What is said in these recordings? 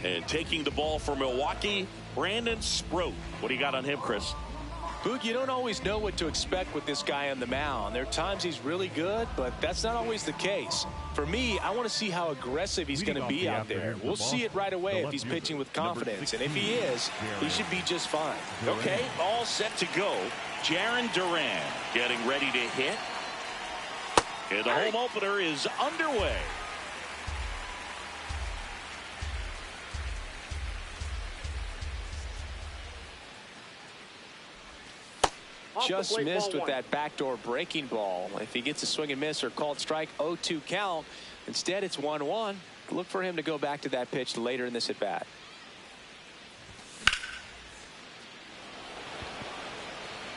And taking the ball for Milwaukee, Brandon Sproat. What do you got on him, Chris? Boog, you don't always know what to expect with this guy on the mound. There are times he's really good, but that's not always the case. For me, I want to see how aggressive he's going to be out there. We'll see it right away if he's pitching with confidence. And if he is, he should be just fine. Okay, all set to go. Jarren Duran getting ready to hit. And the home opener is underway. Just missed with that backdoor breaking ball. If he gets a swing and miss or called strike, 0-2 count. Instead, it's 1-1. Look for him to go back to that pitch later in this at bat.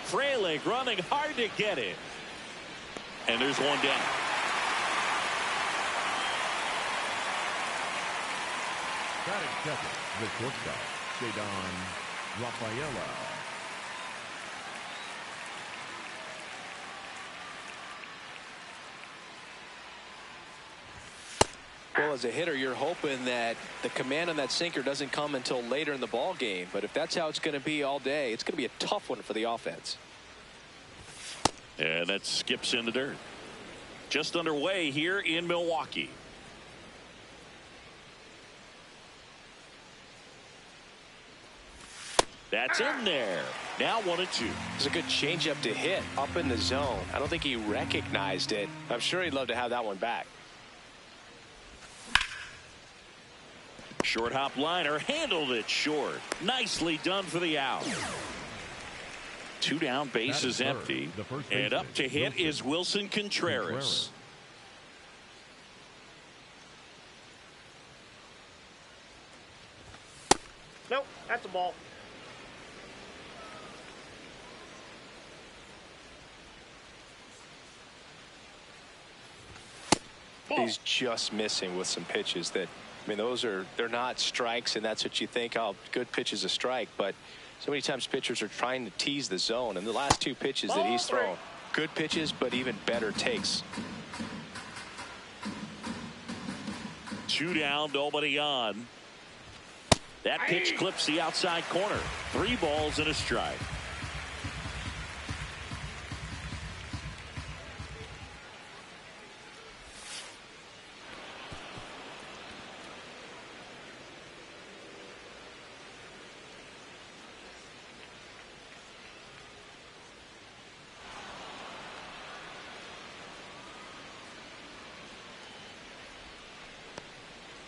Frelick running hard to get it. And there's one down. Batting second, the shortstop, Cedon Rafaela. Well, as a hitter, you're hoping that the command on that sinker doesn't come until later in the ball game. But if that's how it's going to be all day, it's going to be a tough one for the offense. And that skips in the dirt. Just underway here in Milwaukee. That's in there. Now 1-2. It's a good changeup to hit up in the zone. I don't think he recognized it. I'm sure he'd love to have that one back. Short hop liner, handled it short. Nicely done for the out. 2 down, base is empty. And up to hit is Wilson Contreras. Nope, that's a ball. He's just missing with some pitches that, I mean, they're not strikes, and that's what you think, oh, good pitch is a strike. But so many times pitchers are trying to tease the zone. And the last 2 pitches that he's thrown, good pitches, but even better takes. 2 down, nobody on. That pitch clips the outside corner. 3 balls and a strike.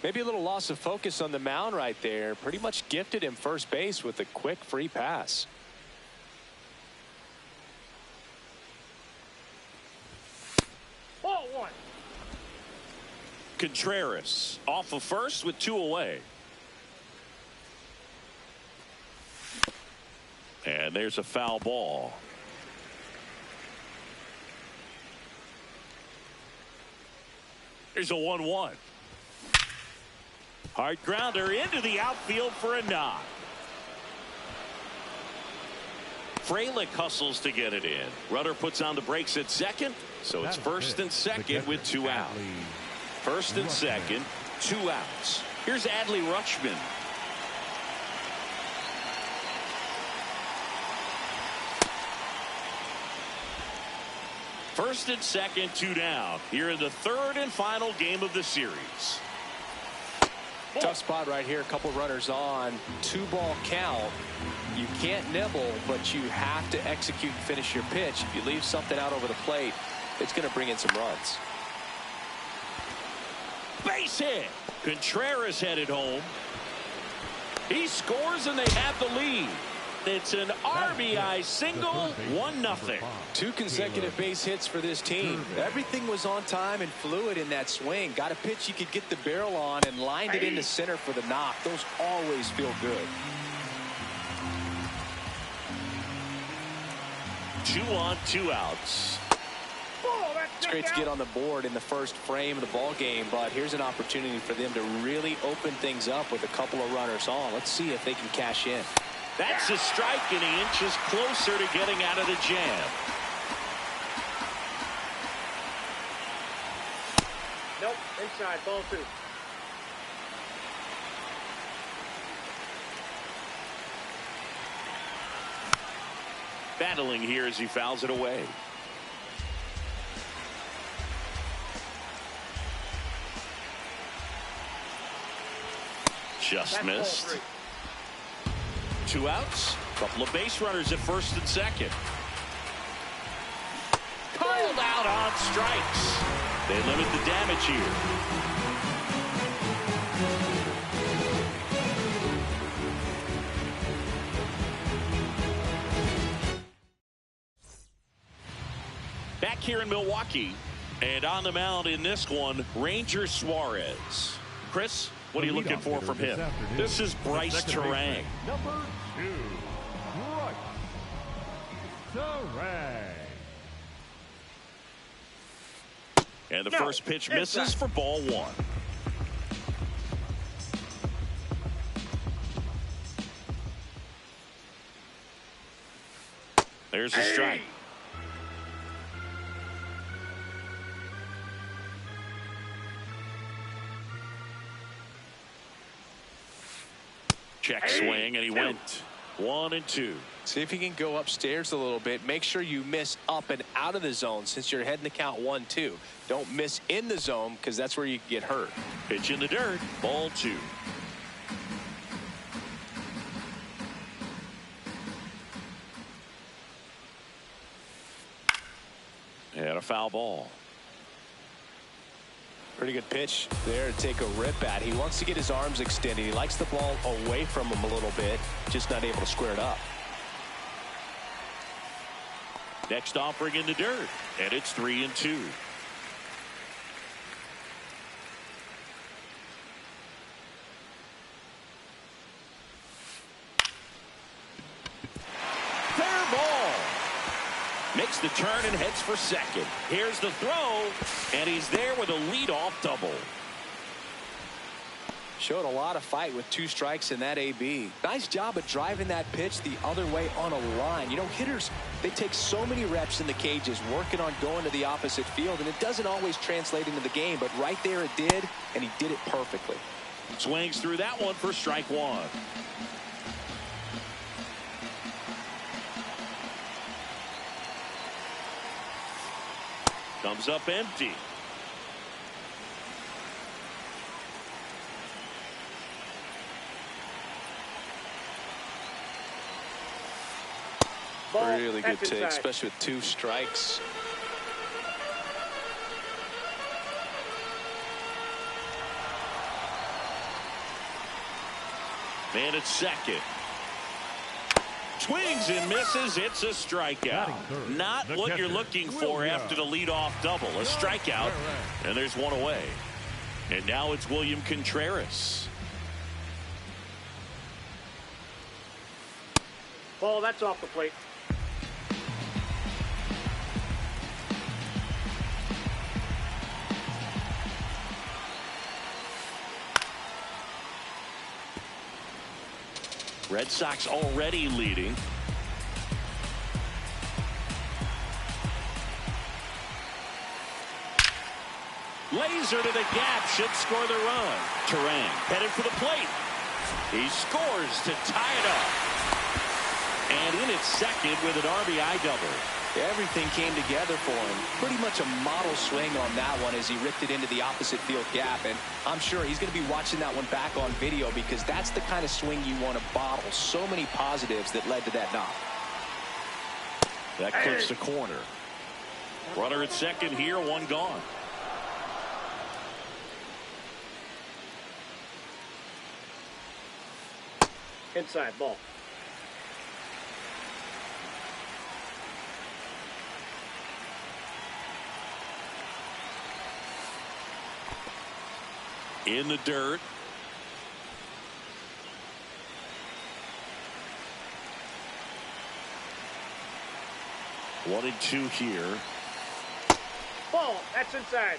Maybe a little loss of focus on the mound right there. Pretty much gifted him first base with a quick free pass. Ball 1. Contreras off of first with 2 away. And there's a foul ball. There's a 1-1. Hard grounder into the outfield for a knock. Frelick hustles to get it in. Runner puts on the brakes at second, so it's first and second with 2 out. First and second, 2 outs. Here's Adley Rutschman. First and second, 2 down. Here in the third and final game of the series. Tough spot right here. A couple runners on. 2-ball count. You can't nibble, but you have to execute and finish your pitch. If you leave something out over the plate, it's going to bring in some runs. Base hit. Contreras headed home. He scores and they have the lead. It's an RBI single, 1-0. 2 consecutive base hits for this team. Everything was on time and fluid in that swing. Got a pitch you could get the barrel on and lined it into center for the knock. Those always feel good. 2 on, 2 outs. It's great to get on the board in the first frame of the ball game, but here's an opportunity for them to really open things up with a couple of runners on. Let's see if they can cash in. That's a strike, and he inches closer to getting out of the jam. Nope, inside, ball 2. Battling here as he fouls it away. Just missed. 2 outs. Couple of base runners at first and second. Called out on strikes. They limit the damage here. Back here in Milwaukee, and on the mound in this one, Ranger Suarez. Chris, what are you looking for from him? This is Bryce Terang. Number 2, Bryce Terang. And the first pitch misses for ball 1. There's a strike. Check swing, and he went 1-2. See if you can go upstairs a little bit. Make sure you miss up and out of the zone since you're heading to count 1-2. Don't miss in the zone because that's where you get hurt. Pitch in the dirt, ball 2. And a foul ball. Pretty good pitch there to take a rip at. He wants to get his arms extended. He likes the ball away from him a little bit, just not able to square it up. Next offering in the dirt, and it's 3-2. Fair ball. Makes the turn and heads for second. Here's the throw, and he's there with a leadoff double. Showed a lot of fight with 2 strikes in that AB. Nice job of driving that pitch the other way on a line. You know, hitters, they take so many reps in the cages working on going to the opposite field, and it doesn't always translate into the game, but right there it did, and he did it perfectly. Swings through that one for strike 1. Comes up empty. Really good take, especially with 2 strikes. Man at second. Swings and misses. It's a strikeout. Not what you're looking for after the leadoff double. A strikeout, and there's one away. And now it's William Contreras. Ball, that's off the plate. Red Sox already leading. Laser to the gap, should score the run. Terang headed for the plate. He scores to tie it up. And in at second with an RBI double. Everything came together for him. Pretty much a model swing on that one as he ripped it into the opposite field gap. And I'm sure he's going to be watching that one back on video because that's the kind of swing you want to bottle. So many positives that led to that knock. That clips the corner. Runner at second here, one gone. Inside ball. In the dirt. One and two here. Ball. That's inside.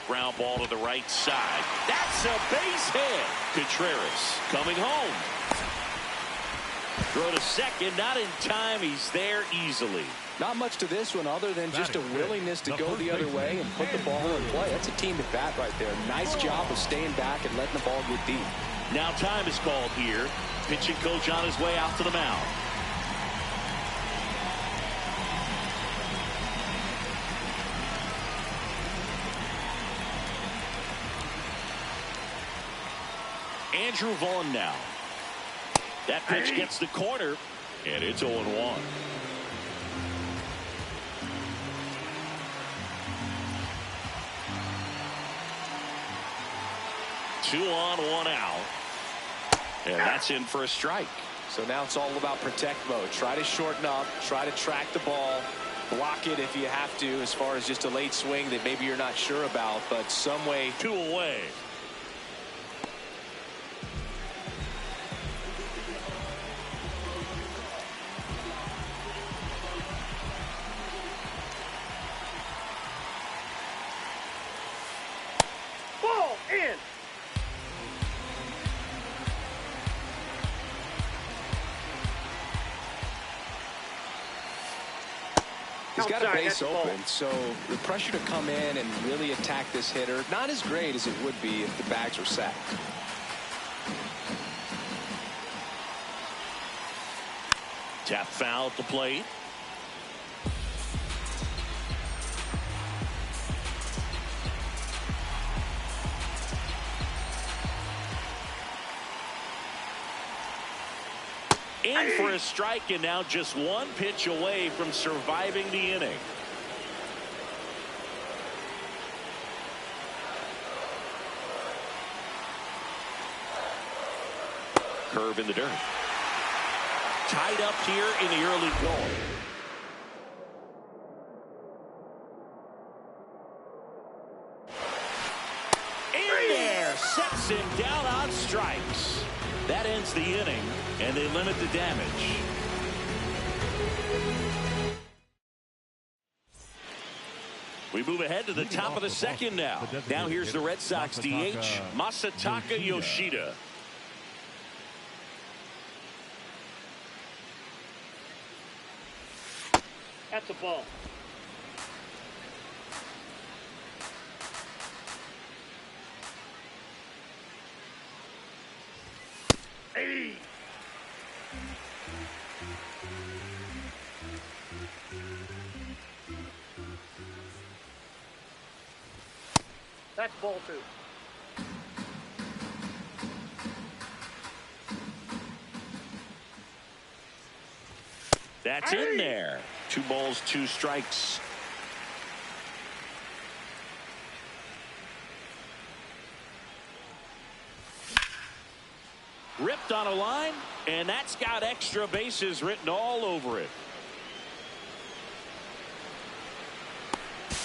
Ground ball to the right side. That's a base hit. Contreras coming home. Throw to second, not in time. He's there easily. Not much to this one other than just a willingness to go the other way and put the ball in play. That's a team at bat right there. Nice job of staying back and letting the ball get deep. Now time is called here. Pitching coach on his way out to the mound. Andrew Vaughn now. That pitch gets the corner, and it's 0-1. 2 on, 1 out. And that's in for a strike. So now it's all about protect mode. Try to shorten up, try to track the ball, block it if you have to, as far as just a late swing that maybe you're not sure about, but some way. 2 away. Ball in. He's got a Outside, base that's open, ball. so the pressure to come in and really attack this hitter, not as great as it would be if the bags were sacked. Tap foul at the plate. In for a strike, and now just one pitch away from surviving the inning. Curve in the dirt. Tied up here in the early going. In there, sets him down on strikes. That ends the inning, and they limit the damage. We move ahead to the top of the second now. Now here's the Red Sox DH, Masataka Yoshida. That's a ball. Hey. That's ball 2. That's in there. 2 balls, 2 strikes. Ripped on a line, and that's got extra bases written all over it.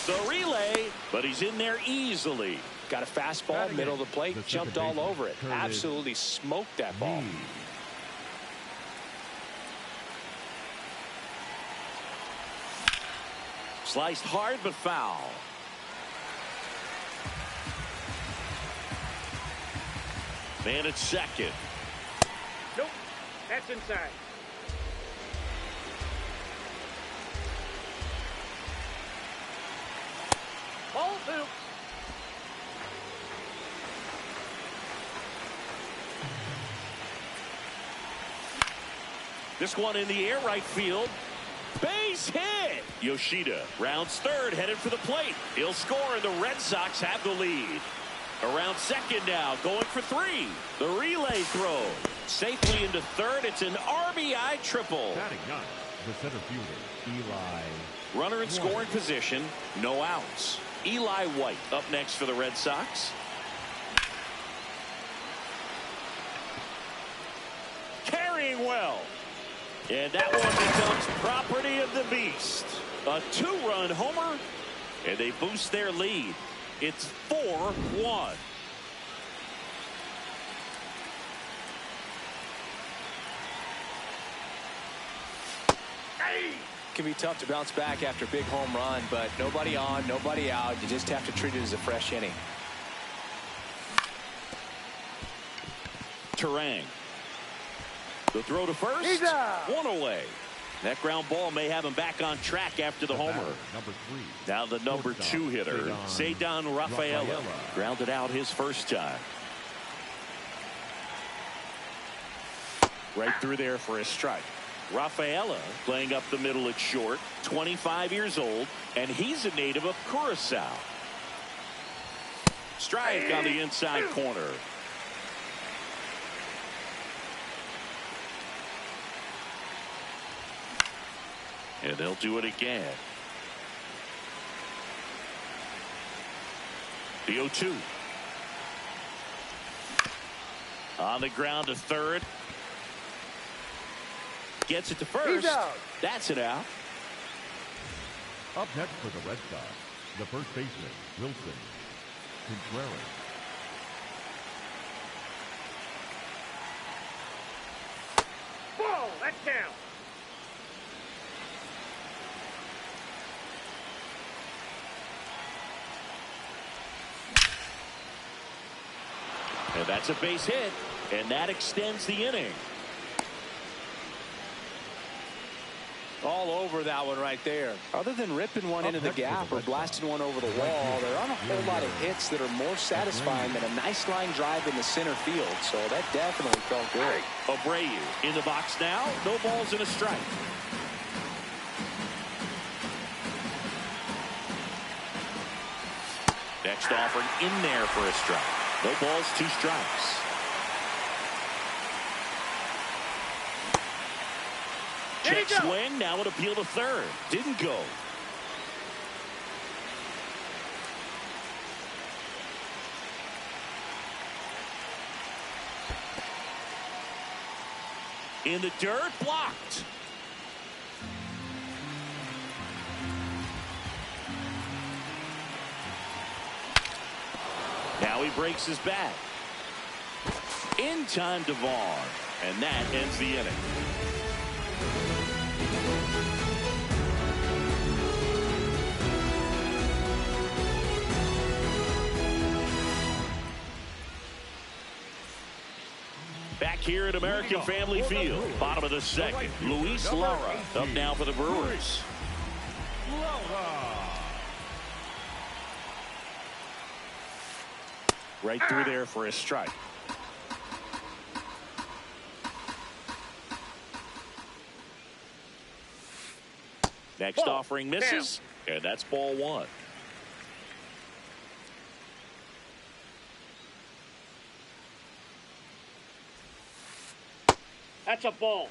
The relay, but he's in there easily. Got a fastball, middle of the plate, jumped all over it. Absolutely smoked that ball. Sliced hard but foul. Man at second. Nope. That's inside. Ball 2. This one in the air, right field. Base hit. Yoshida rounds third, headed for the plate. He'll score, and the Red Sox have the lead. Around second now, going for three. The relay throw safely into third. It's an RBI triple. Batting ninth, the center fielder, Eli. Runner in scoring position, no outs. Eli White up next for the Red Sox. Carrying well. And that one becomes property of the beast. A two-run homer, and they boost their lead. It's 4-1. It can be tough to bounce back after a big home run, but nobody on, nobody out. You just have to treat it as a fresh inning. Terang. The throw to first. He's out. One away. That ground ball may have him back on track after the homer. Number 3. Now the number 2 hitter, Ceddanne Rafaela, grounded out his first time. Right through there for a strike. Rafaela playing up the middle at short, 25 years old, and he's a native of Curacao. Strike on the inside corner. And they'll do it again. The 0-2. On the ground to third. Gets it to first. That's it out. Up next for the Red Sox, the first baseman, Wilson Contreras. Ball, that's down. And that's a base hit, and that extends the inning. All over that one right there. Other than ripping one into the gap or blasting one over the wall, there aren't a whole lot of hits that are more satisfying than a nice line drive in the center field. So that definitely felt good. Abreu in the box now. No balls and a strike. Next offering in there for a strike. No balls, 2 strikes. Check swing, now an appeal to third. Didn't go. In the dirt, blocked. Now he breaks his bat. In time to Vaughn, and that ends the inning. Back here at American Family Field, bottom of the second. Luis Lara up now for the Brewers. Right through there for a strike. Next offering misses, and that's ball 1. That's a ball.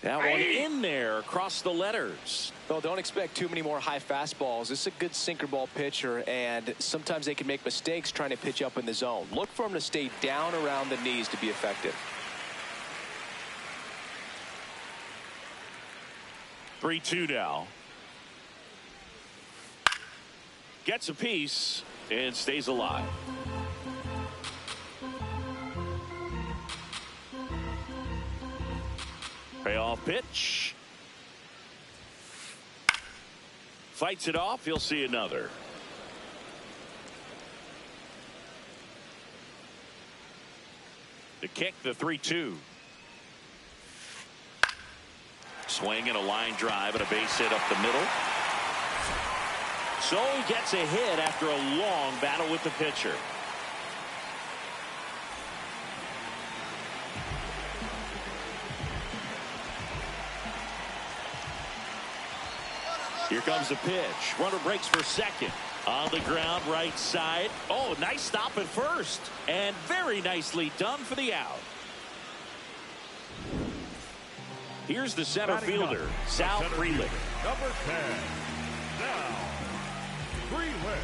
That one in there across the letters. Well, don't expect too many more high fastballs. This is a good sinker ball pitcher, and sometimes they can make mistakes trying to pitch up in the zone. Look for him to stay down around the knees to be effective. 3-2 now. Gets a piece and stays alive. Payoff pitch. Fights it off. He'll see another. The kick, the 3-2. Swing and a line drive and a base hit up the middle. So he gets a hit after a long battle with the pitcher. Here comes the pitch. Runner breaks for second. On the ground, right side. Oh, nice stop at first. And very nicely done for the out. Here's the center fielder, Sal Frelick. Number 10, Sal Frelick.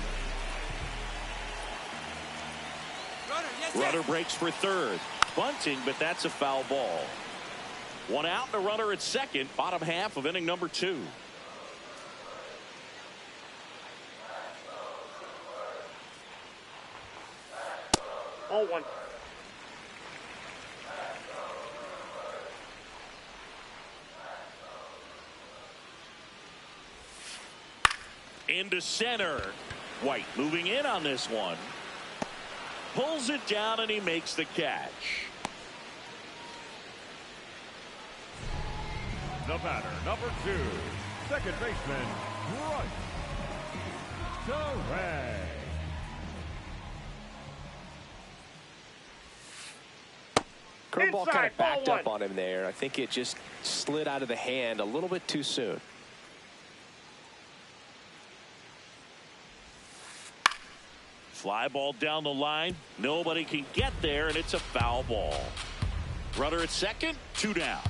Runner breaks for third. Bunting, but that's a foul ball. One out and a runner at second. Bottom half of inning number 2. Ball 1. Into center. White moving in on this one. Pulls it down and he makes the catch. The batter, number 2, second baseman, Bryce DeRay. Curveball kind of backed ball up on him there. I think it just slid out of the hand a little bit too soon. Fly ball down the line. Nobody can get there, and it's a foul ball. Runner at second, 2 down.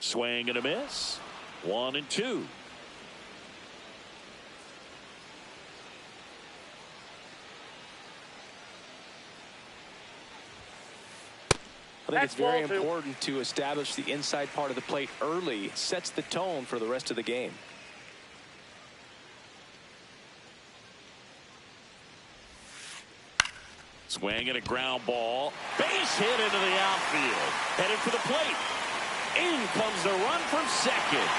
Swing and a miss. 1 and 2. I think it's very important to establish the inside part of the plate early. It sets the tone for the rest of the game. Swing and a ground ball. Base hit into the outfield. Headed for the plate. In comes the run from second.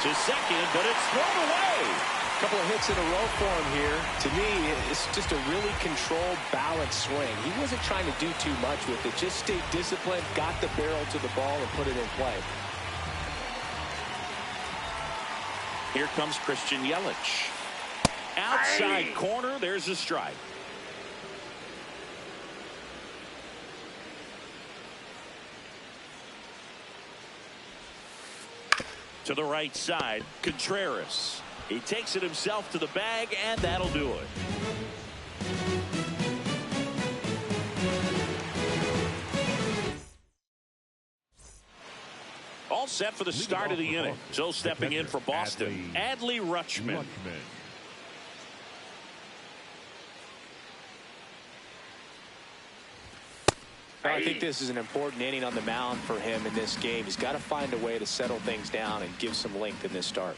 To second, but it's thrown away. Couple of hits in a row for him here. To me, it's just a really controlled, balanced swing. He wasn't trying to do too much with it. Just stayed disciplined, got the barrel to the ball, and put it in play. Here comes Christian Yelich. Outside corner, there's a strike. To the right side, Contreras. He takes it himself to the bag, and that'll do it. All set for the start of the inning. So stepping in for Boston, Adley Rutschman. I think this is an important inning on the mound for him in this game. He's got to find a way to settle things down and give some length in this start.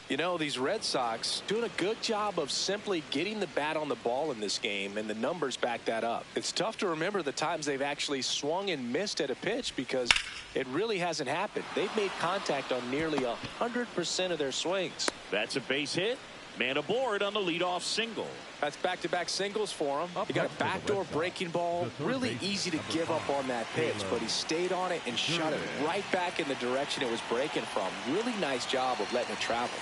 You know, these Red Sox doing a good job of simply getting the bat on the ball in this game, and the numbers back that up. It's tough to remember the times they've actually swung and missed at a pitch because it really hasn't happened. They've made contact on nearly 100% of their swings. That's a base hit. Man aboard on the leadoff single. That's back-to-back singles for him. He got a backdoor breaking ball. Really easy to give up on that pitch, but he stayed on it and shot it right back in the direction it was breaking from. Really nice job of letting it travel.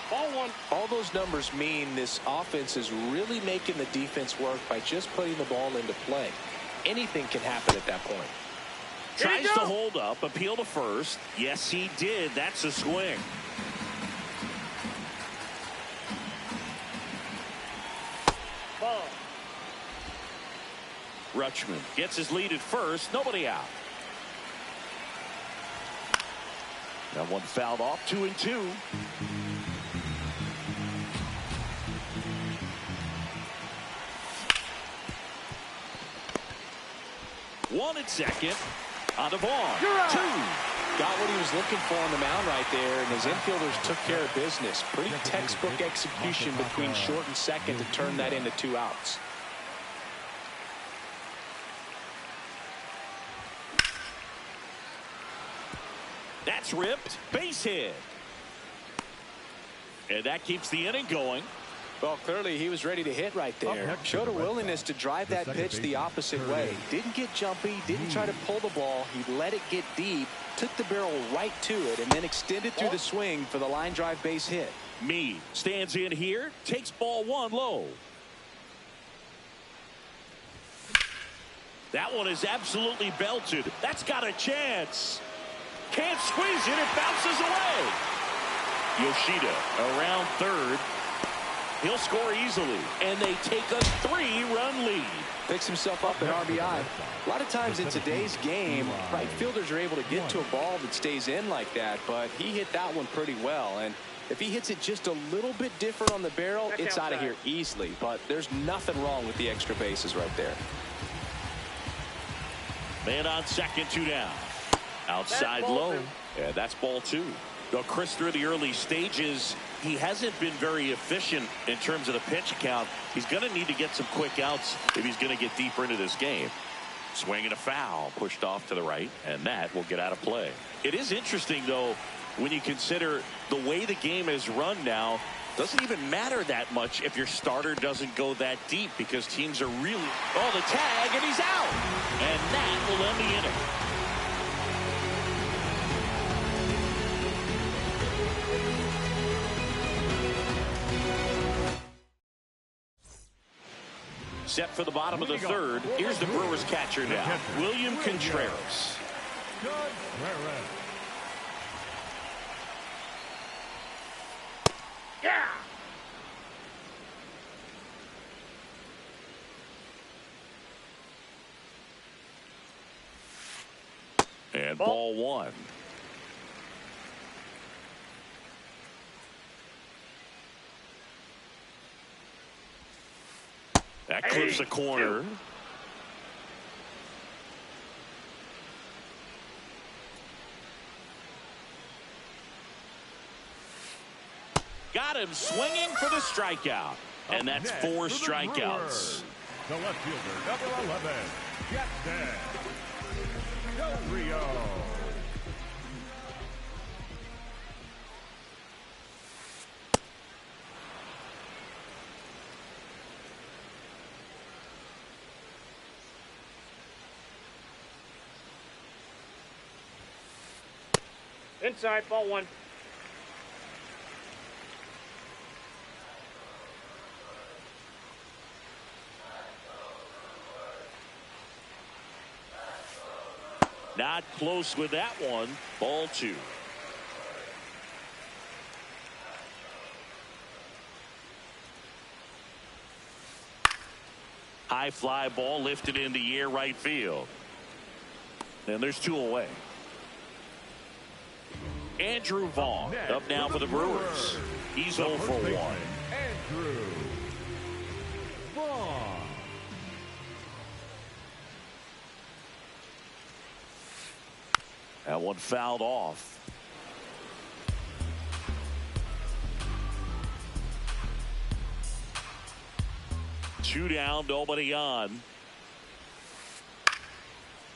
Ball 1. All those numbers mean this offense is really making the defense work by just putting the ball into play. Anything can happen at that point. Tries to hold up, appeal to first. Yes, he did. That's a swing. Ball. Rutschman gets his lead at first. Nobody out. That one fouled off. 2 and 2. One at second. On the ball. 2. Got what he was looking for on the mound right there, and his infielders took care of business. Pretty textbook execution between short and second to turn that into 2 outs. That's ripped. Base hit. And that keeps the inning going. Well, clearly he was ready to hit right there. Showed a willingness to drive that pitch the opposite way. Didn't get jumpy, didn't try to pull the ball. He let it get deep, took the barrel right to it, and then extended through the swing for the line drive base hit. Meade stands in here, takes ball one low. That one is absolutely belted. That's got a chance. Can't squeeze it. It bounces away. Yoshida around third. He'll score easily, and they take a 3-run lead. Picks himself up at RBI. A lot of times in today's game, right fielders are able to get to a ball that stays in like that, but he hit that one pretty well. And if he hits it just a little bit different on the barrel, it's out of here easily. But there's nothing wrong with the extra bases right there. Man on second, 2 down. Outside low. Yeah, that's ball 2. Well, Chris, through the early stages, he hasn't been very efficient in terms of the pitch count. He's going to need to get some quick outs if he's going to get deeper into this game. Swing and a foul, pushed off to the right, and that will get out of play. It is interesting, though, when you consider the way the game is run now. Doesn't even matter that much if your starter doesn't go that deep, because teams are really... Oh, the tag, and he's out! And that will end the inning. Set for the bottom of the third. Here's the Brewers catcher now, William Contreras. Yeah. And ball 1. That clips the corner. Got him swinging for the strikeout. And that's 4 strikeouts. The left fielder, number 11, Jackson Del Rio. Inside, ball 1. Not close with that one. Ball 2. High fly ball lifted in the air, right field. And there's 2 away. Andrew Vaughn up now for the Brewers. He's 0 for 1. Andrew Vaughn. That one fouled off. Two down, nobody on.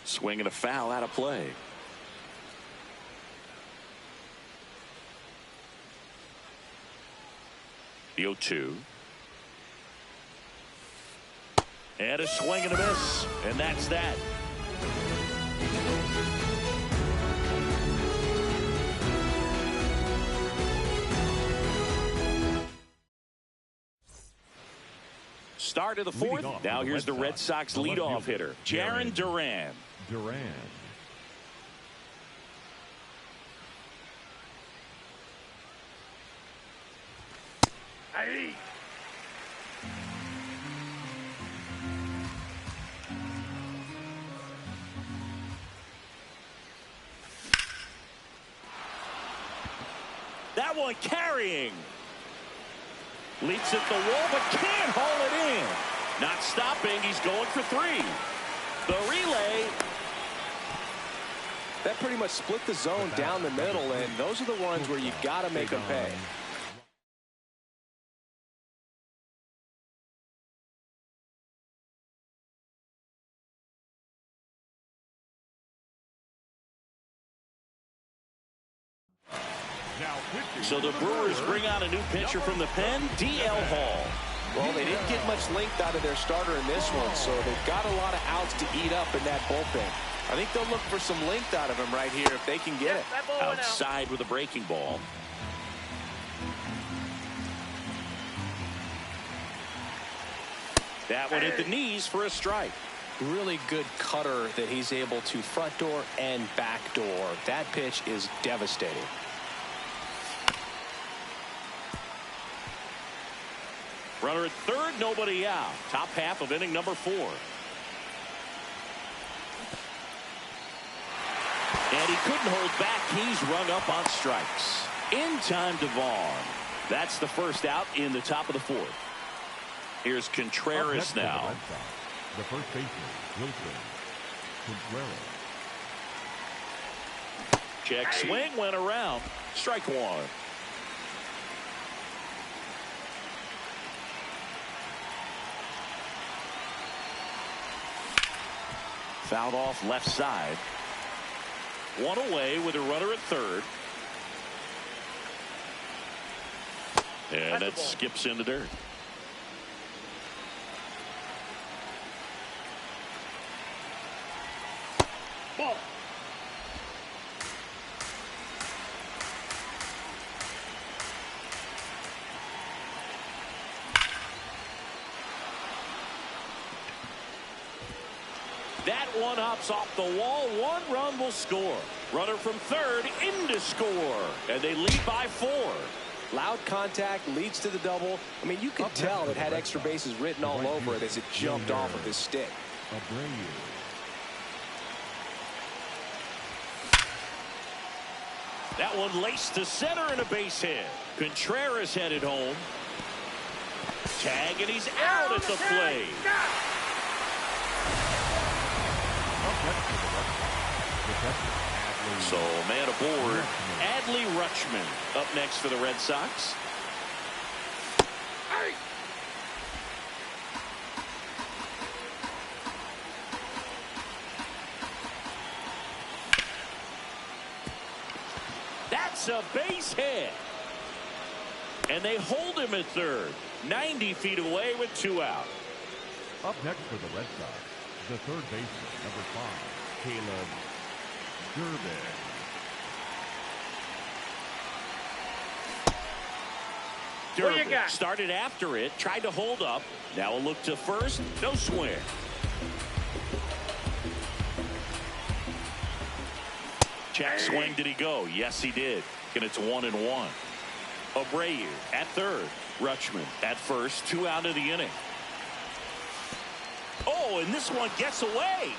Swing and a foul, out of play. The 0-2. And a swing and a miss. And that's that. Start of the 4th. Now here's the Red Sox leadoff hitter, Jarren Duran. Hey. That one carrying. Leaps at the wall, but can't haul it in. Not stopping. He's going for 3. The relay. That pretty much split the zone down the middle, and those are the ones where you got to make them pay. So the Brewers bring on a new pitcher from the pen, DL Hall. Well, they didn't get much length out of their starter in this one, so they've got a lot of outs to eat up in that bullpen. I think they'll look for some length out of him right here if they can get it. Outside with a breaking ball. That one hit the knees for a strike. Really good cutter that he's able to front door and back door. That pitch is devastating. Runner at third, nobody out. Top half of inning number 4. And he couldn't hold back. He's rung up on strikes. In time to Vaughn. That's the first out in the top of the 4th. Here's Contreras now. The first baseman, Wilson Contreras. Check swing, went around. Strike 1. Fouled off left side. One away with a runner at third. And that skips into dirt. Ball. That one hops off the wall. 1 run will score. Runner from third in to score. And they lead by 4. Loud contact leads to the double. I mean, you could tell it had extra bases written all over it as it jumped off of his stick. That one laced to center and a base hit. Contreras headed home. Tag, and he's out at the plate. So man aboard, Adley Rutschman up next for the Red Sox. That's a base hit. And they hold him at third. 90 feet away with 2 out. Up next for the Red Sox, the third baseman, number 5, Caleb Durbin started after it, tried to hold up. Now a look to first, no swing. Check swing, did he go? Yes, he did. And it's 1-1. Abreu at third. Rutschman at first. 2 out of the inning. Oh, and this one gets away.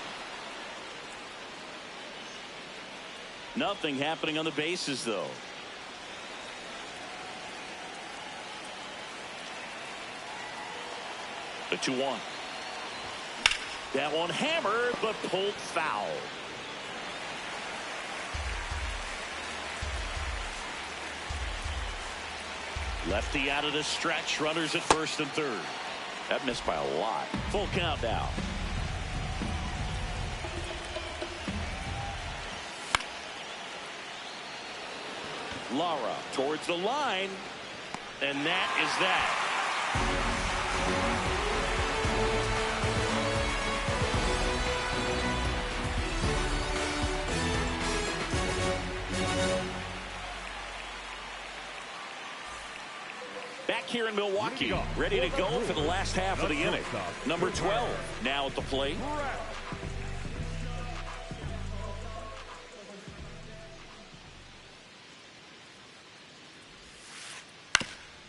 Nothing happening on the bases, though. The 2-1. That one hammered, but pulled foul. Lefty out of the stretch. Runners at first and third. That missed by a lot. Full count now. Lara towards the line, and that is that. Back here in Milwaukee, ready to go for the last half of the inning. Number 12 now at the plate.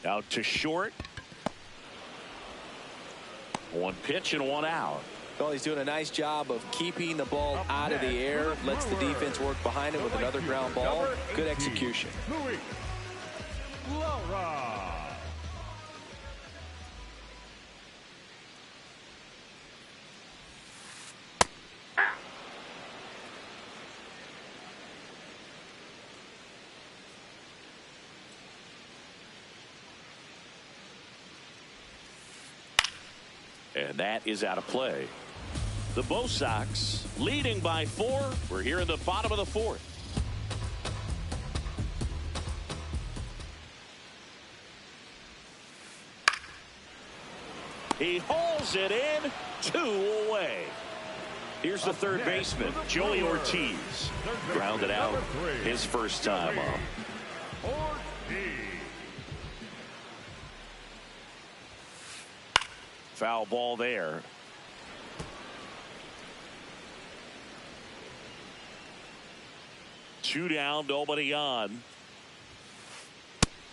Out to short. 1 pitch and 1 out. Well, he's doing a nice job of keeping the ball out of the air. Lets the defense work behind it with another ground ball. Good execution. And that is out of play. The BOS Sox leading by 4. We're here in the bottom of the 4th. He hauls it in, 2 away. Here's the third baseman, Joey Ortiz. Grounded out his first time up. Foul ball there. Two down, nobody on.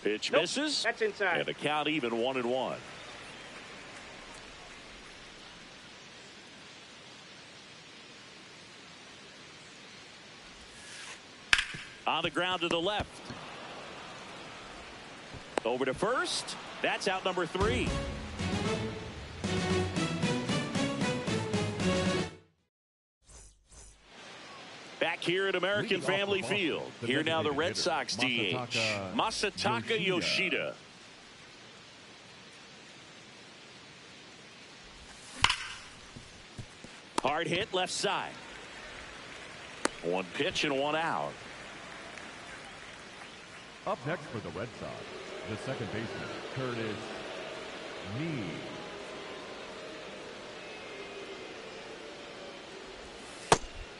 Pitch misses. That's inside. And the count even 1-1. On the ground to the left. Over to first. That's out number 3. Back here at American Family Field. Here now the Red Sox DH, Masataka Yoshida. Hard hit left side. 1 pitch and 1 out. Up next for the Red Sox, the second baseman, Curtis Mead.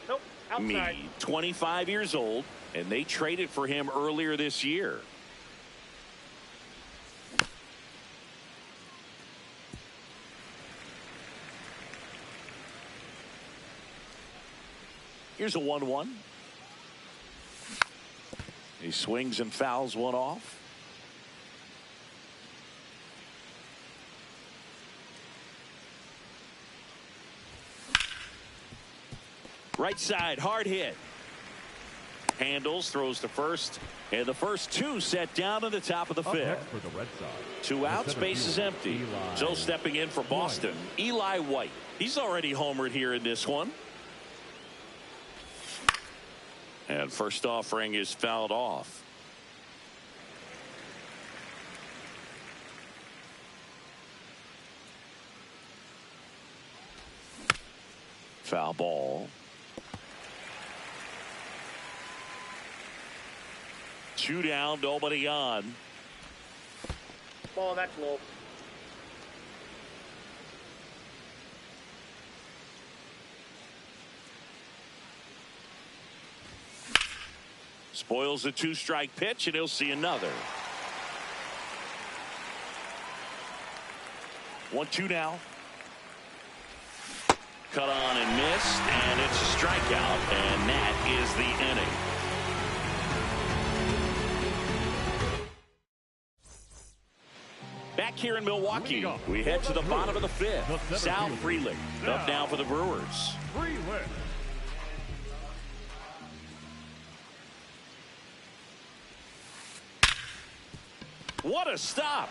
Nope, outside. Mead, 25 years old, and they traded for him earlier this year. Here's a 1-1. He swings and fouls one off. Right side, hard hit. Handles, throws to first, and the first 2 set down to the top of the 5th. For the Red Sox, 2 outs, bases empty. So stepping in for Boston, Eli White. He's already homered here in this one. And first offering is fouled off. Foul ball. 2 down, nobody on. Ball, that's low. Spoils a 2-strike pitch, and he'll see another. 1-2 now. Cut on and missed, and it's a strikeout, and that is the inning. Back here in Milwaukee, we head to the bottom of the 5th. Sal Frelick up now for the Brewers. What a stop.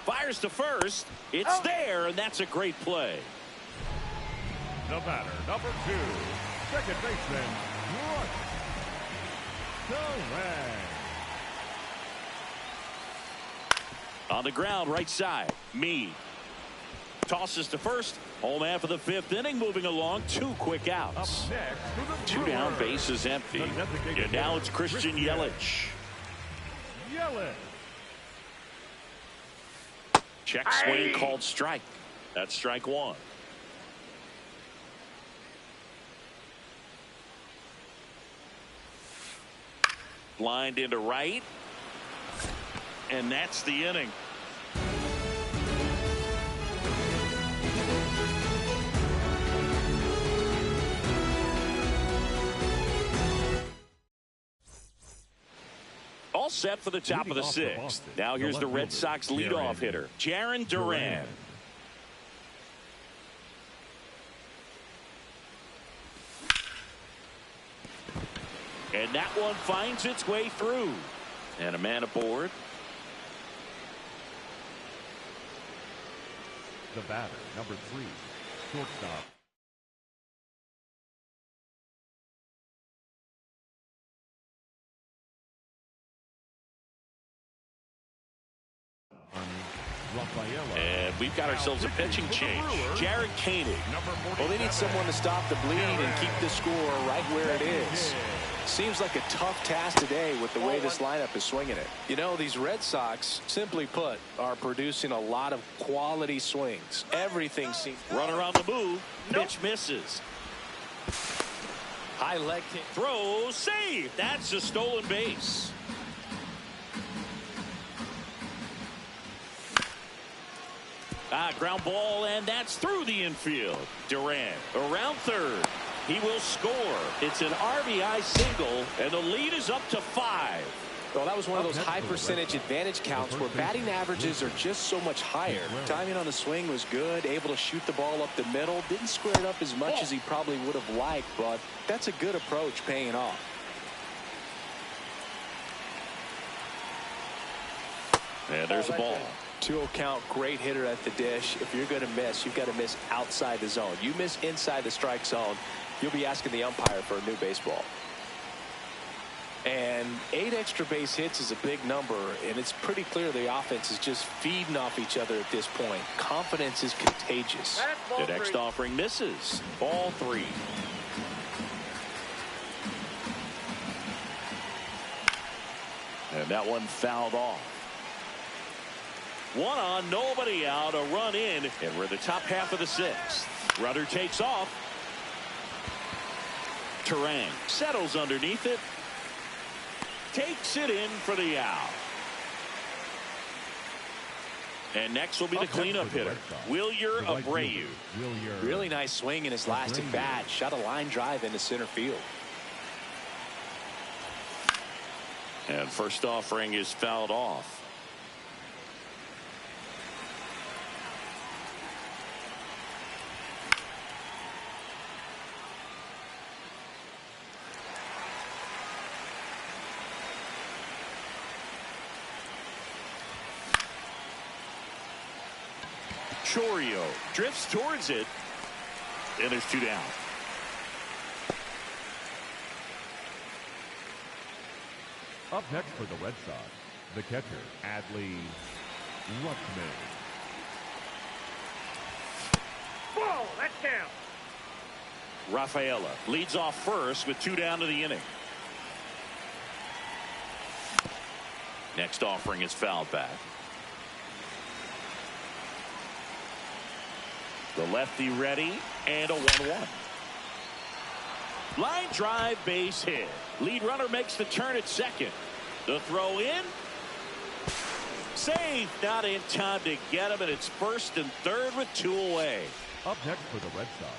Fires to first. It's there, and that's a great play. The batter, number 2, second baseman, Durant. On the ground, right side, Mead. Tosses to first. Home half of the 5th inning, moving along. 2 quick outs. 2 down, bases empty. And now it's Christian Yelich. Check swing called strike. That's strike 1. Lined into right. And that's the inning. All set for the top of the 6th. Now here's the Red Sox leadoff hitter, Jarren Duran. And that one finds its way through. And a man aboard. The batter, number 3, shortstop. And we've got ourselves a pitching change. Jared Koenig. Well, they need someone to stop the bleed and keep the score right where it is. Seems like a tough task today with the way this lineup is swinging it. You know, these Red Sox, simply put, are producing a lot of quality swings. Everything seems... Runner on the move. Pitch misses. High leg kick. Throw, save. That's a stolen base. Ground ball, and that's through the infield. Durant around third. He will score. It's an RBI single, and the lead is up to 5. Well, that was one of those high percentage advantage counts where batting averages are just so much higher. Timing on the swing was good, able to shoot the ball up the middle. Didn't square it up as much as he probably would have liked, but that's a good approach paying off. And there's a ball. 2-0 count, great hitter at the dish. If you're going to miss, you've got to miss outside the zone. You miss inside the strike zone, you'll be asking the umpire for a new baseball. And 8 extra base hits is a big number, and it's pretty clear the offense is just feeding off each other at this point. Confidence is contagious. The next offering misses. Ball 3. And that one fouled off. 1 on, nobody out, a run in, and we're in the top half of the 6th. Runner takes off. Turang settles underneath it. Takes it in for the out. And next will be the cleanup hitter, Wilyer Abreu. Really nice swing in his last at bat. Shot a line drive into center field. And first offering is fouled off. Chourio drifts towards it, and there's 2 down. Up next for the Red Sox, the catcher, Adley Rutschman. Ball, that's down. Rafaela leads off first with 2 down to the inning. Next offering is fouled back. The lefty ready, and a 1-1. Line drive, base hit. Lead runner makes the turn at second. The throw in. Save, not in time to get him, and it's first and third with 2 away. Up next for the Red Sox,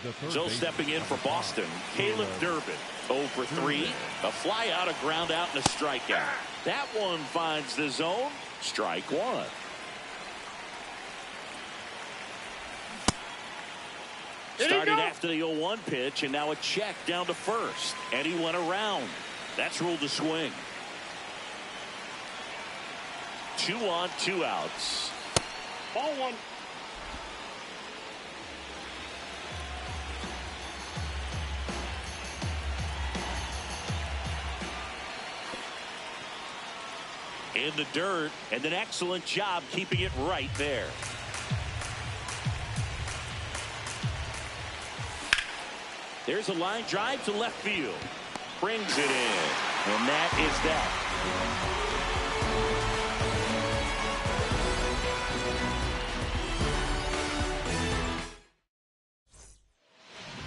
the third So baseman stepping in for Boston, Caleb Durbin. 0 for 3. A fly out, a ground out, and a strikeout. That one finds the zone. Strike 1. Started after the 0-1 pitch, and now a check down to first. And he went around. That's ruled a swing. 2 on, 2 outs. Ball 1. In the dirt, and an excellent job keeping it right there. There's a line drive to left field. Brings it in. And that is that.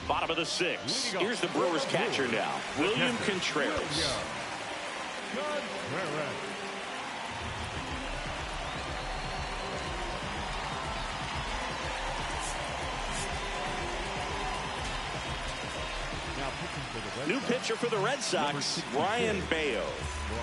Bottom of the 6th. Here's the Brewers catcher now, William Contreras. New pitcher for the Red Sox, Ryan Baio.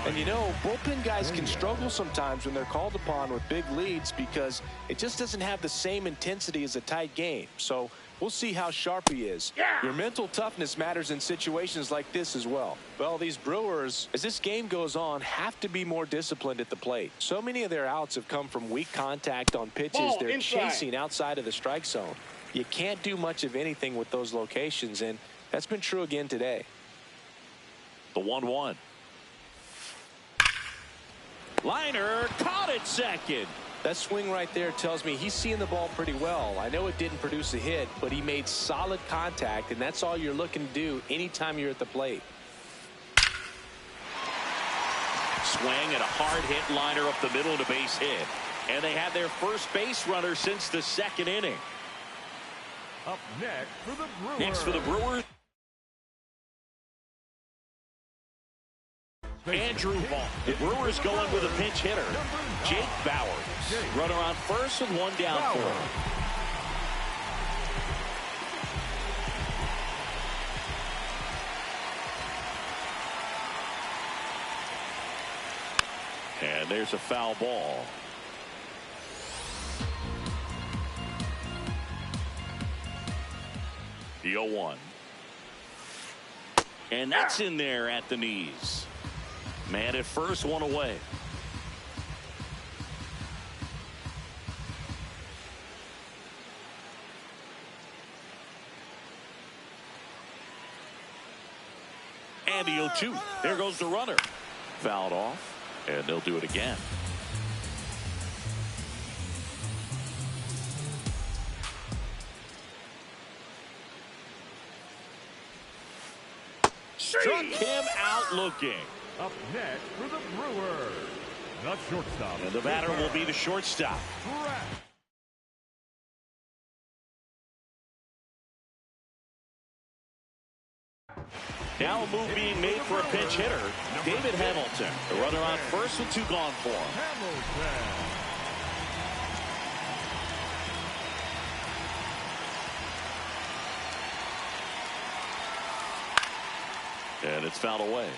And you know, bullpen guys can struggle sometimes when they're called upon with big leads because it just doesn't have the same intensity as a tight game. So we'll see how sharp he is. Your mental toughness matters in situations like this as well. Well, these Brewers, as this game goes on, have to be more disciplined at the plate. So many of their outs have come from weak contact on pitches they're chasing outside of the strike zone. You can't do much of anything with those locations, and that's been true again today. The 1-1. Liner caught at second. That swing right there tells me he's seeing the ball pretty well. I know it didn't produce a hit, but he made solid contact, and that's all you're looking to do anytime you're at the plate. Swing and a hard hit liner up the middle and a base hit. And they have their first base runner since the second inning. Up next for the Brewers. Next for the Brewers, Andrew Vaughn. The Brewers going with a pinch hitter, Jake Bauers. Runner on first with one down for him. And there's a foul ball. The 0-1. And that's in there at the knees. Man at first, one away. And the 0-2. There goes the runner. Fouled off. And they'll do it again. Struck him out looking. Up next for the Brewers, the shortstop. And the batter will be the shortstop. Now a move being made for a pinch hitter, David Hamilton. The runner on first with two gone for him. And it's fouled away.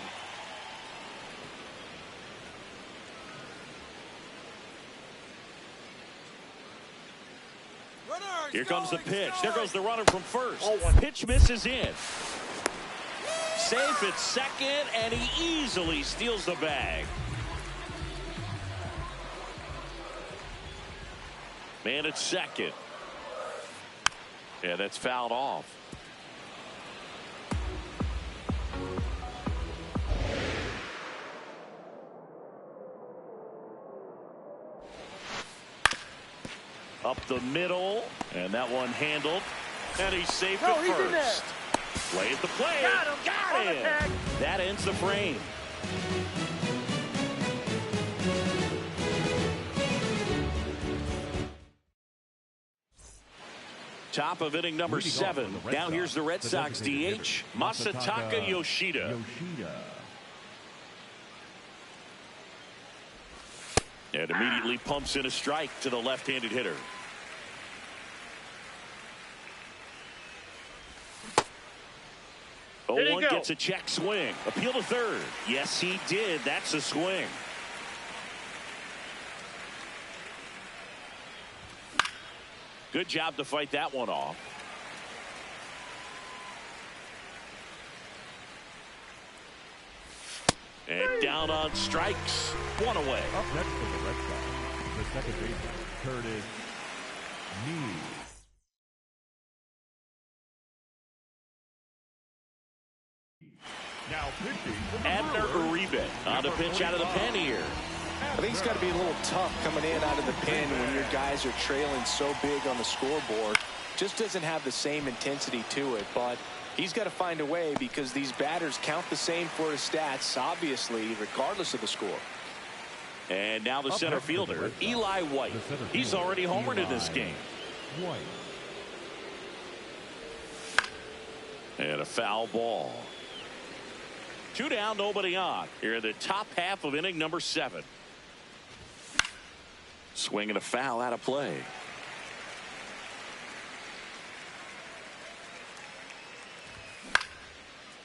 Here comes the pitch. There goes the runner from first. Pitch misses in. Safe at second, and he easily steals the bag. Man at second. Yeah, that's fouled off. Up the middle, and that one handled, and he's safe at first. Play at the plate. Got him. That ends the frame. Top of inning number 7. Now here's the Red Sox DH, Masataka Yoshida. And immediately pumps in a strike to the left-handed hitter. One gets a check swing. Appeal to third. Yes, he did. That's a swing. Good job to fight that one off. And down on strikes. One away. Up next for the Red Sox, the second baseman, Curtis Mead. Now pitching Abner Uribe on the pitch out of the pen here. I think it's got to be a little tough coming in out of the pen when your guys are trailing so big on the scoreboard. Just doesn't have the same intensity to it, but he's got to find a way because these batters count the same for his stats, obviously, regardless of the score. And now the center fielder, Eli White. He's already homered in this game. And a foul ball. 2 down, nobody on. Here in the top half of inning number 7. Swing and a foul out of play.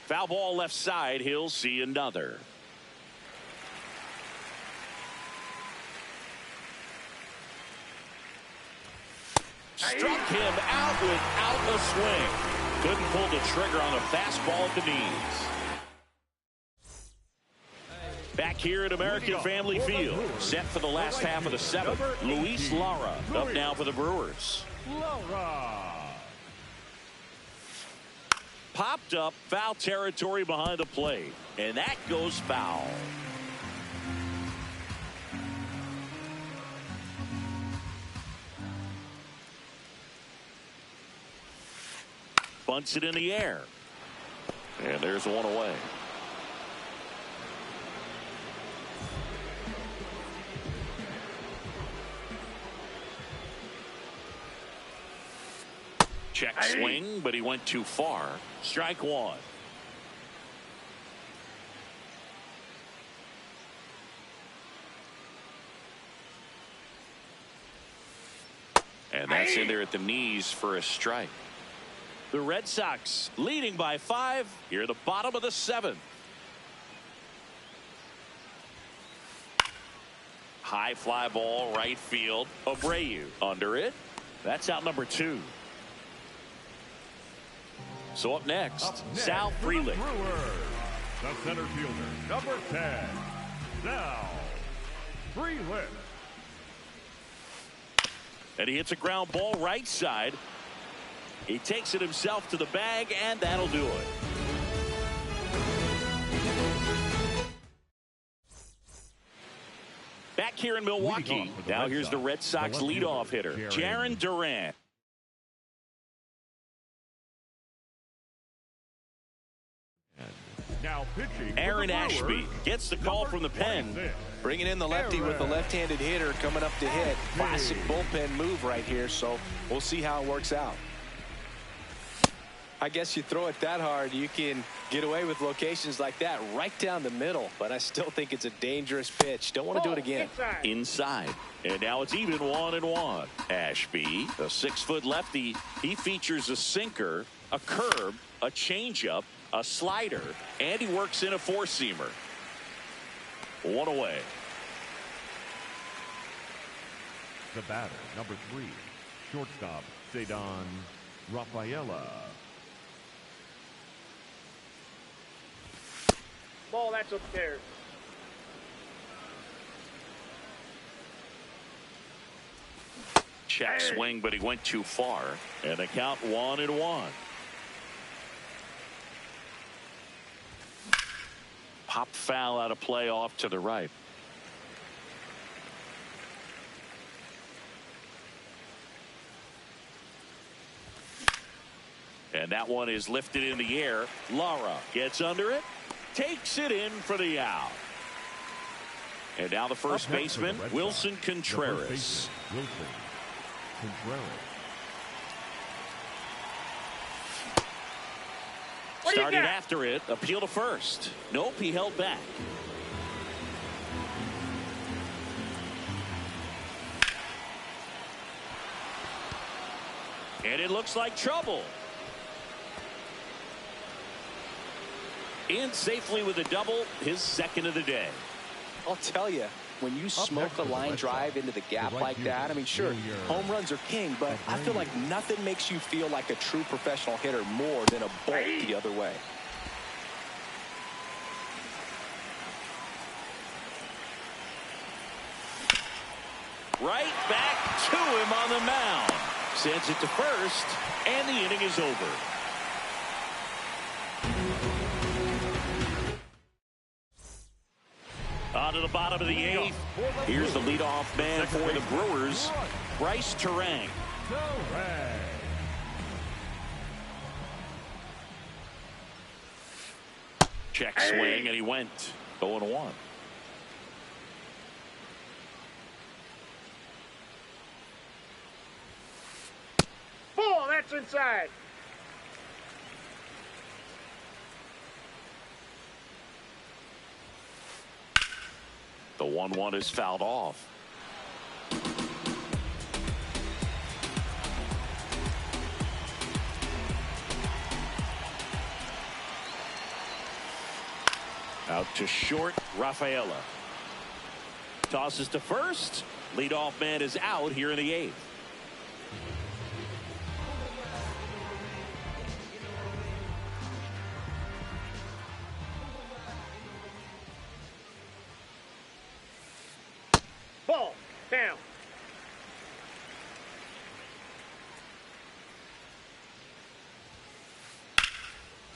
Foul ball left side. He'll see another. Struck him out without a swing. Couldn't pull the trigger on a fastball at the knees. Back here at American Family Field, set for the last half of the 7th. Luis Lara up now for the Brewers. Popped up, foul territory behind the plate, and that goes foul. Bunts it in the air, and there's one away. Check swing, but he went too far. Strike one. And that's in there at the knees for a strike. The Red Sox leading by 5 here at the bottom of the 7th. High fly ball right field. Abreu under it. That's out number 2. So up next, Sal Frelick. The center fielder, number 10, Sal Frelick. And he hits a ground ball right side. He takes it himself to the bag, and that'll do it. Back here in Milwaukee, now here's the Red Sox leadoff hitter, Jarren Duran. Now pitching, Aaron Ashby gets the call from the pen. Bringing in the lefty with the left-handed hitter coming up to hit. Classic bullpen move right here, so we'll see how it works out. I guess you throw it that hard, you can get away with locations like that right down the middle, but I still think it's a dangerous pitch. Don't want to do it again. Inside. And now it's even 1-1. Ashby, a 6-foot lefty, he features a sinker, a curve, a changeup, a slider, and he works in a 4-seamer. 1 away. The batter, number 3, shortstop, Cedon Rafaela. Ball, that's upstairs. Check swing, but he went too far. And the count 1-1. Pop foul out of play off to the right. And that one is lifted in the air. Lara gets under it, takes it in for the out. And now the first baseman, Wilson Contreras. Wilson Contreras. Started after it, appeal to first. Nope, he held back. And it looks like trouble. In safely with a double, his second of the day. I'll tell you, when you smoke a line drive into the gap like that, I mean, sure, home runs are king, but I feel like nothing makes you feel like a true professional hitter more than a bolt the other way. Right back to him on the mound. Sends it to first, and the inning is over. On to the bottom of the 8th. Here's the leadoff man for the Brewers, Bryce Turang. Check swing, and he went 0-1. Ball, that's inside. The 1-1 is fouled off. Out to short, Rafaela. Tosses to first. Leadoff man is out here in the 8th. Ball, down.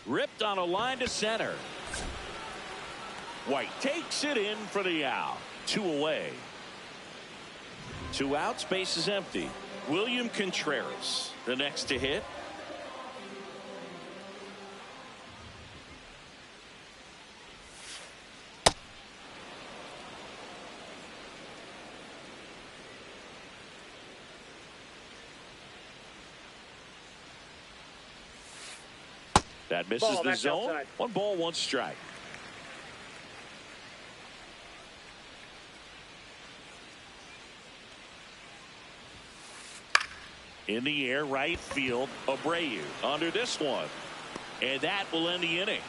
Ripped on a line to center. White takes it in for the out. 2 away. 2 outs, base is empty. William Contreras, the next to hit. That misses Ball, the that's zone. outside. 1 ball, 1 strike. In the air, right field, Abreu under this one. And that will end the inning.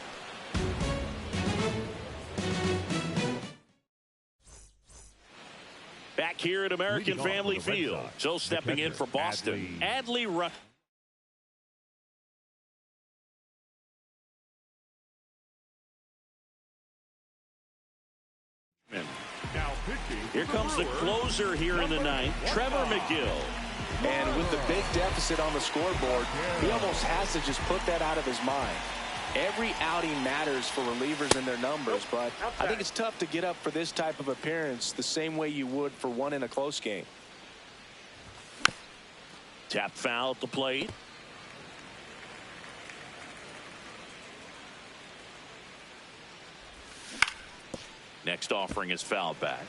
Back here at American Family Field. So stepping in for Boston, Adley Rutschman. Here comes the closer here in the ninth, Trevor McGill. And with the big deficit on the scoreboard, he almost has to just put that out of his mind. Every outing matters for relievers and their numbers, but I think it's tough to get up for this type of appearance the same way you would for one in a close game. Tap foul at the plate. Next offering is fouled back.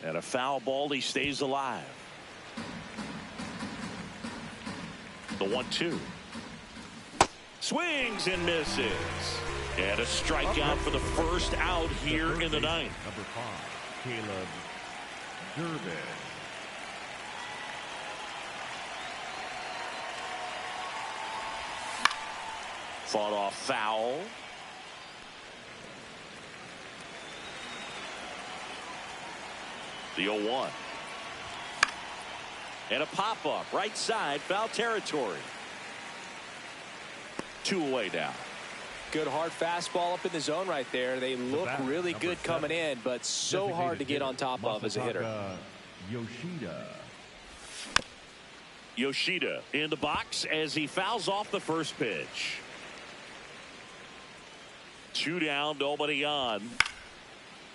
And a foul ball, he stays alive. The 1-2. Swings and misses. And a strikeout for the first out here in the ninth. Number 5, Caleb Durbin. Fought off foul. The 0-1. And a pop-up right side, foul territory. 2 away now. Good hard fastball up in the zone right there. They look really good coming in, but so hard to get on top of as a hitter. Yoshida in the box as he fouls off the first pitch. 2 down, nobody on.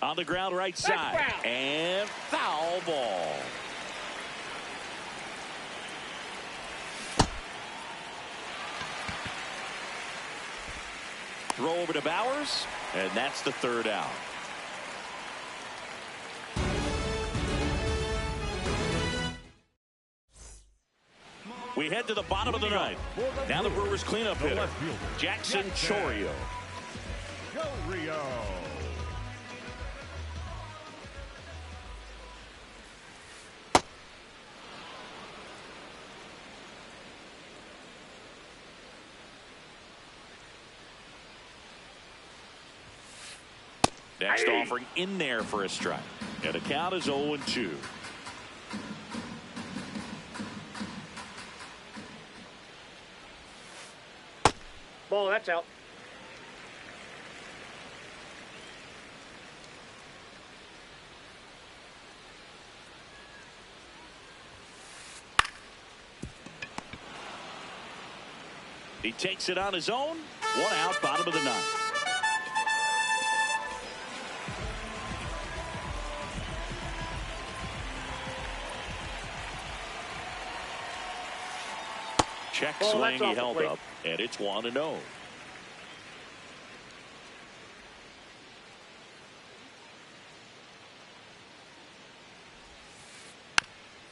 On the ground right side. And foul ball. Throw over to Bowers, and that's the 3rd out. We head to the bottom of the ninth. Now the Brewers cleanup hitter, Jackson Chourio. Go Rio. Next offering in there for a strike. And the count is 0-2. Ball, that's out. He takes it on his own. 1 out, bottom of the ninth. Check swing, he held up, and it's 1-0.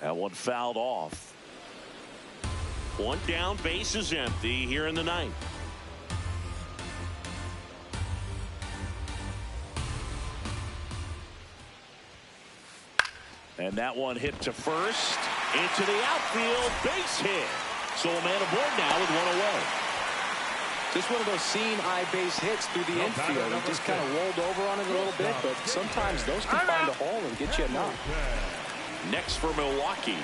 That one fouled off. 1 down, base is empty here in the ninth. And that one hit to first, into the outfield, base hit. So a man aboard now with 1 away. Just one of those seeing eye base hits through the infield. He just kind of rolled over on it a little bit, but sometimes those can find a hole and get you a knock. Next for Milwaukee.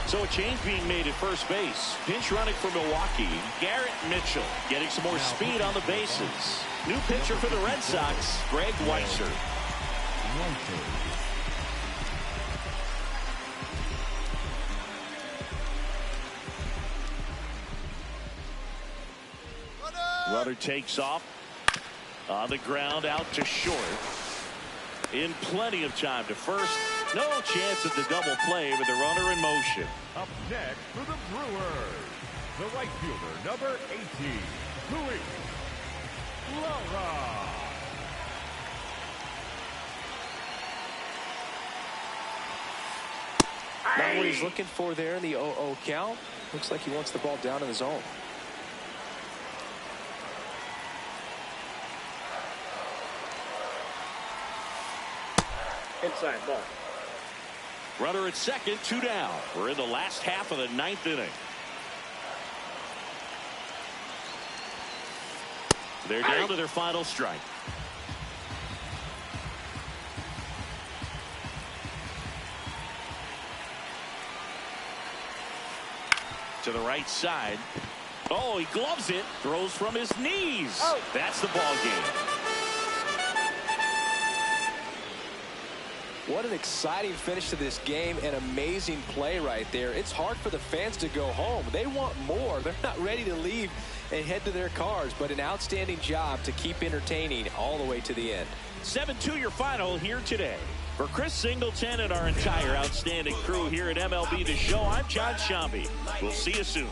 So a change being made at first base. Pinch running for Milwaukee, Garrett Mitchell getting some more speed on the bases. New pitcher for the Red Sox, Greg Weisser. Runner takes off on the ground out to short. in plenty of time to first. No chance at the double play with the runner in motion. Up next for the Brewers, the right fielder, number 18, Luis Lara. Not what he's looking for there in the 0-0 count. Looks like he wants the ball down in the zone. Inside ball. Runner at second, 2 down. We're in the last half of the 9th inning. They're down to their final strike. To the right side. Oh, he gloves it. Throws from his knees. Oh. That's the ball game. What an exciting finish to this game. An amazing play right there. It's hard for the fans to go home. They want more. They're not ready to leave and head to their cars, but an outstanding job to keep entertaining all the way to the end. 7-2 your final here today. For Chris Singleton and our entire outstanding crew here at MLB The Show, I'm John Shambi. We'll see you soon.